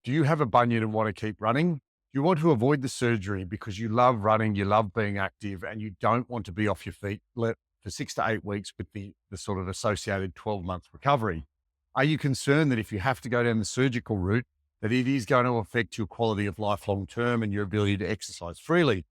Do you have a bunion and want to keep running? Do you want to avoid the surgery because you love running, you love being active, and you don't want to be off your feet for 6 to 8 weeks with the sort of associated 12-month recovery? Are you concerned that if you have to go down the surgical route, that it is going to affect your quality of life long term and your ability to exercise freely?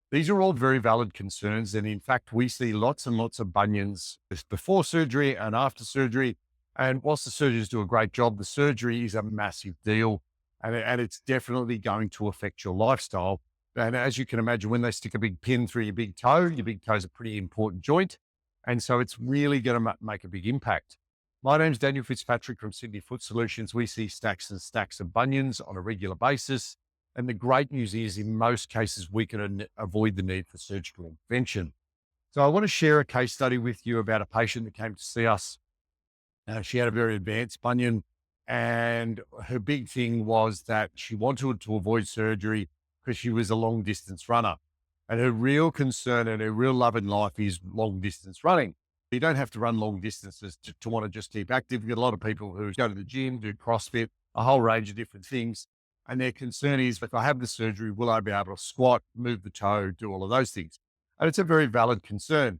These are all very valid concerns. And in fact, we see lots and lots of bunions before surgery and after surgery. And whilst the surgeons do a great job, the surgery is a massive deal and it's definitely going to affect your lifestyle. And as you can imagine, when they stick a big pin through your big toe is a pretty important joint. And so it's really going to make a big impact. My name's Daniel Fitzpatrick from Sydney Foot Solutions. We see stacks and stacks of bunions on a regular basis. And the great news is, in most cases, we can avoid the need for surgical intervention. So I want to share a case study with you about a patient that came to see us. She had a very advanced bunion, and her big thing was that she wanted to avoid surgery because she was a long distance runner. And her real concern and her real love in life is long distance running. You don't have to run long distances to want to just keep active. You get a lot of people who go to the gym, do CrossFit, a whole range of different things. And their concern is, if I have the surgery, will I be able to squat, move the toe, do all of those things? And it's a very valid concern.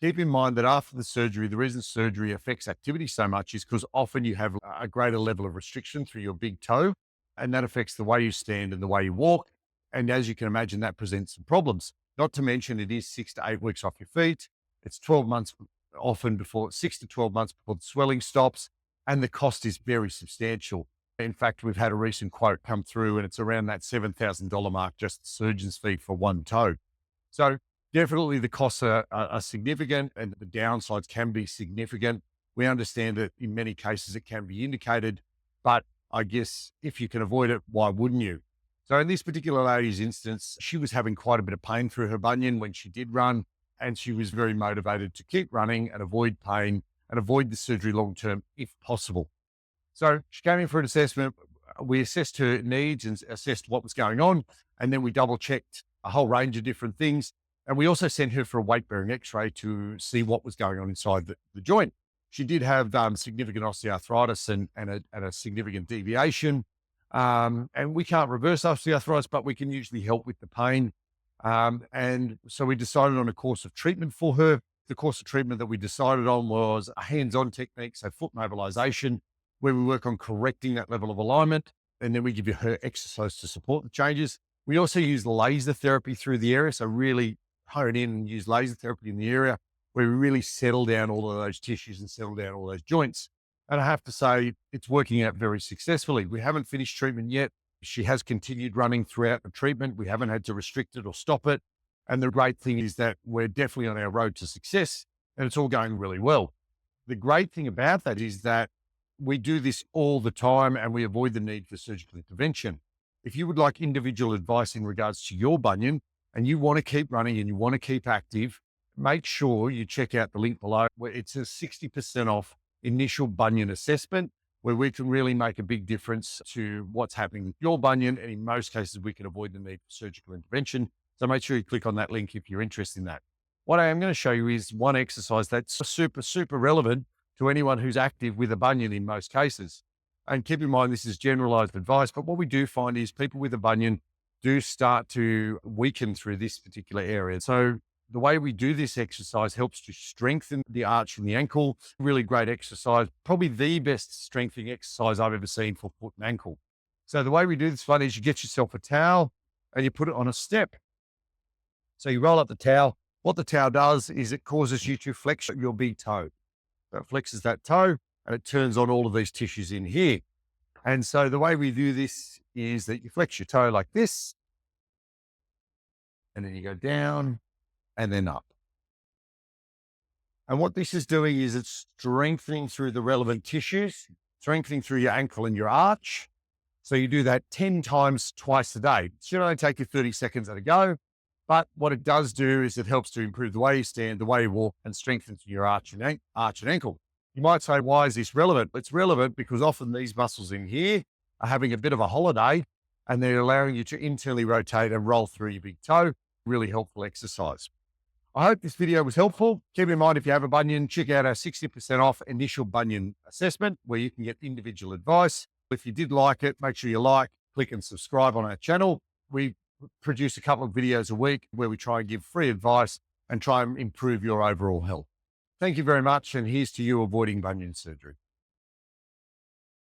Keep in mind that after the surgery, the reason surgery affects activity so much is because often you have a greater level of restriction through your big toe, and that affects the way you stand and the way you walk. And as you can imagine, that presents some problems. Not to mention, it is 6 to 8 weeks off your feet. It's 12 months, often before 6 to 12 months before the swelling stops, and the cost is very substantial. In fact, we've had a recent quote come through and it's around that $7,000 mark, just the surgeon's fee for one toe. So definitely the costs are significant and the downsides can be significant. We understand that in many cases it can be indicated, but I guess if you can avoid it, why wouldn't you? So in this particular lady's instance, she was having quite a bit of pain through her bunion when she did run, and she was very motivated to keep running and avoid pain and avoid the surgery long term if possible. So she came in for an assessment. We assessed her needs and assessed what was going on. And then we double checked a whole range of different things. And we also sent her for a weight bearing x-ray to see what was going on inside the joint. She did have significant osteoarthritis and a significant deviation. And we can't reverse osteoarthritis, but we can usually help with the pain. And so we decided on a course of treatment for her. The course of treatment that we decided on was a hands-on technique, so foot mobilization, where we work on correcting that level of alignment, and then we give you her exercise to support the changes. We also use laser therapy through the area, so really hone in and use laser therapy in the area where we really settle down all of those tissues and settle down all those joints. And I have to say, it's working out very successfully. We haven't finished treatment yet. She has continued running throughout the treatment. We haven't had to restrict it or stop it. And the great thing is that we're definitely on our road to success and it's all going really well. The great thing about that is that we do this all the time and we avoid the need for surgical intervention. If you would like individual advice in regards to your bunion and you want to keep running and you want to keep active, make sure you check out the link below where it's a 60% off initial bunion assessment where we can really make a big difference to what's happening with your bunion. And in most cases, we can avoid the need for surgical intervention. So make sure you click on that link if you're interested in that. What I am going to show you is one exercise that's super, super relevant to anyone who's active with a bunion in most cases. And keep in mind, this is generalized advice, but what we do find is people with a bunion do start to weaken through this particular area. So the way we do this exercise helps to strengthen the arch in the ankle. Really great exercise, probably the best strengthening exercise I've ever seen for foot and ankle. So the way we do this one is you get yourself a towel and you put it on a step. So you roll up the towel. What the towel does is it causes you to flex your big toe. So it flexes that toe and it turns on all of these tissues in here. And so the way we do this is that you flex your toe like this, and then you go down and then up. And what this is doing is it's strengthening through the relevant tissues, strengthening through your ankle and your arch. So you do that 10 times twice a day. It should only take you 30 seconds at a go. But what it does do is it helps to improve the way you stand, the way you walk, and strengthens your arch and ankle. You might say, why is this relevant? It's relevant because often these muscles in here are having a bit of a holiday and they're allowing you to internally rotate and roll through your big toe. Really helpful exercise. I hope this video was helpful. Keep in mind, if you have a bunion, check out our 60% off initial bunion assessment where you can get individual advice. If you did like it, make sure you like, click and subscribe on our channel. We produce a couple of videos a week where we try and give free advice and try and improve your overall health. Thank you very much. And here's to you avoiding bunion surgery.